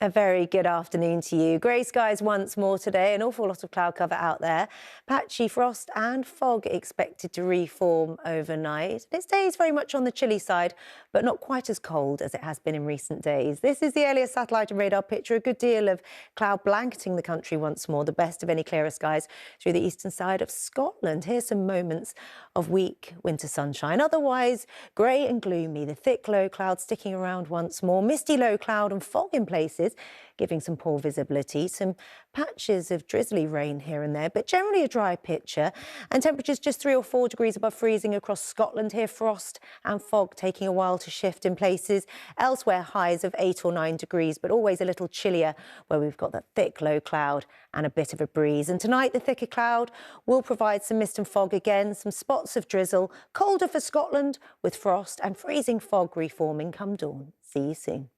A very good afternoon to you. Grey skies once more today, an awful lot of cloud cover out there. Patchy frost and fog expected to reform overnight. It stays very much on the chilly side, but not quite as cold as it has been in recent days. This is the earliest satellite and radar picture. A good deal of cloud blanketing the country once more, the best of any clearer skies through the eastern side of Scotland. Here's some moments of weak winter sunshine. Otherwise, grey and gloomy, the thick low cloud sticking around once more, misty low cloud and fog in places, giving some poor visibility, some patches of drizzly rain here and there, but generally a dry picture, and temperatures just 3 or 4 degrees above freezing across Scotland here. Frost and fog taking a while to shift in places. Elsewhere, highs of 8 or 9 degrees, but always a little chillier where we've got that thick low cloud and a bit of a breeze. And tonight, the thicker cloud will provide some mist and fog again, some spots of drizzle, colder for Scotland with frost and freezing fog reforming come dawn. See you soon.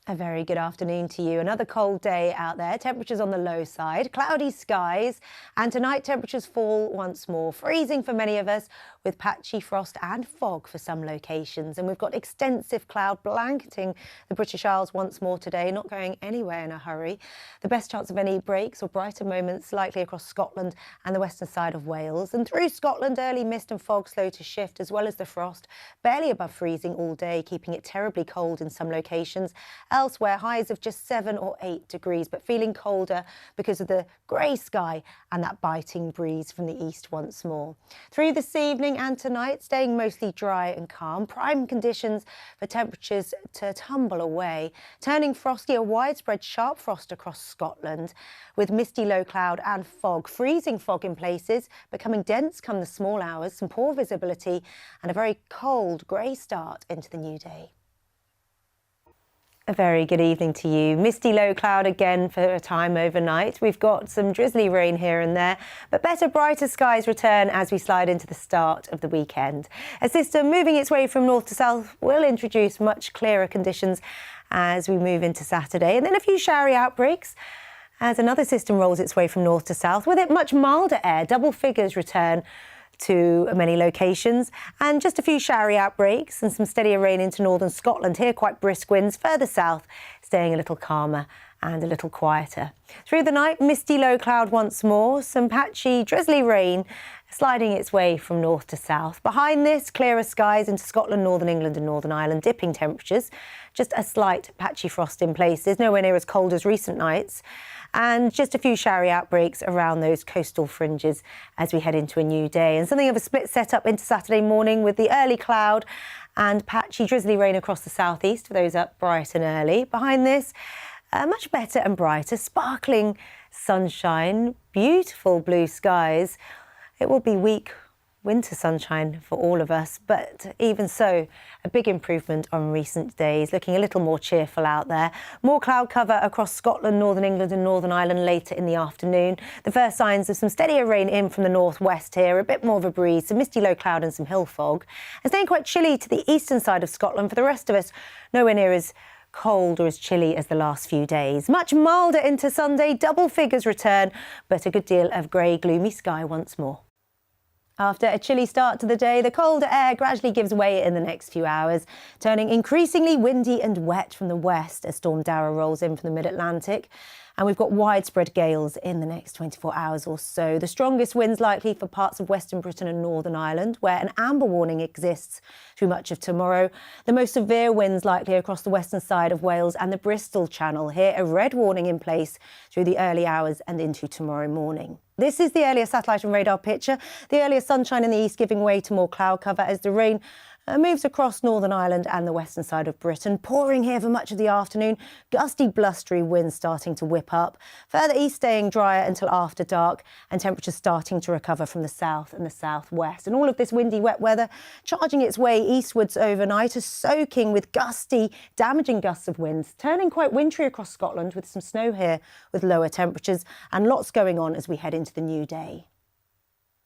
A very good afternoon to you. Another cold day out there. Temperatures on the low side, cloudy skies, and tonight temperatures fall once more, freezing for many of us with patchy frost and fog for some locations. And we've got extensive cloud blanketing the British Isles once more today, not going anywhere in a hurry. The best chance of any breaks or brighter moments likely across Scotland and the western side of Wales. And through Scotland, early mist and fog slow to shift, as well as the frost, barely above freezing all day, keeping it terribly cold in some locations. Elsewhere, highs of just 7 or 8 degrees, but feeling colder because of the grey sky and that biting breeze from the east once more. Through this evening and tonight, staying mostly dry and calm. Prime conditions for temperatures to tumble away, turning frosty, a widespread sharp frost across Scotland, with misty low cloud and fog, freezing fog in places, becoming dense come the small hours, some poor visibility and a very cold grey start into the new day. A very good evening to you. Misty low cloud again for a time overnight. We've got some drizzly rain here and there, but better, brighter skies return as we slide into the start of the weekend. A system moving its way from north to south will introduce much clearer conditions as we move into Saturday, and then a few showery outbreaks as another system rolls its way from north to south. With it, much milder air. Double figures return to many locations, and just a few showery outbreaks and some steadier rain into northern Scotland. Here, quite brisk winds. Further south, staying a little calmer and a little quieter. Through the night, misty low cloud once more, some patchy drizzly rain sliding its way from north to south. Behind this, clearer skies into Scotland, northern England and Northern Ireland, dipping temperatures. Just a slight patchy frost in places, nowhere near as cold as recent nights. And just a few showery outbreaks around those coastal fringes as we head into a new day. And something of a split setup into Saturday morning with the early cloud and patchy drizzly rain across the southeast for those up bright and early. Behind this, much better and brighter, sparkling sunshine, beautiful blue skies. It will be weak winter sunshine for all of us, but even so, a big improvement on recent days, looking a little more cheerful out there. More cloud cover across Scotland, Northern England and Northern Ireland later in the afternoon. The first signs of some steadier rain in from the northwest here, a bit more of a breeze, some misty low cloud and some hill fog. And staying quite chilly to the eastern side of Scotland. For the rest of us, nowhere near as cold or as chilly as the last few days. Much milder into Sunday, double figures return, but a good deal of grey, gloomy sky once more. After a chilly start to the day, the colder air gradually gives way in the next few hours, turning increasingly windy and wet from the west as Storm Dara rolls in from the mid-Atlantic. And we've got widespread gales in the next 24 hours or so. The strongest winds likely for parts of Western Britain and Northern Ireland, where an amber warning exists through much of tomorrow. The most severe winds likely across the western side of Wales and the Bristol Channel. Here, a red warning in place through the early hours and into tomorrow morning. This is the earlier satellite and radar picture. The earlier sunshine in the east giving way to more cloud cover as the rain moves across Northern Ireland and the western side of Britain. Pouring here for much of the afternoon. Gusty, blustery winds starting to whip up. Further east staying drier until after dark, and temperatures starting to recover from the south and the southwest. And all of this windy, wet weather charging its way eastwards overnight, is soaking with gusty, damaging gusts of winds, turning quite wintry across Scotland with some snow here with lower temperatures and lots going on as we head into the new day.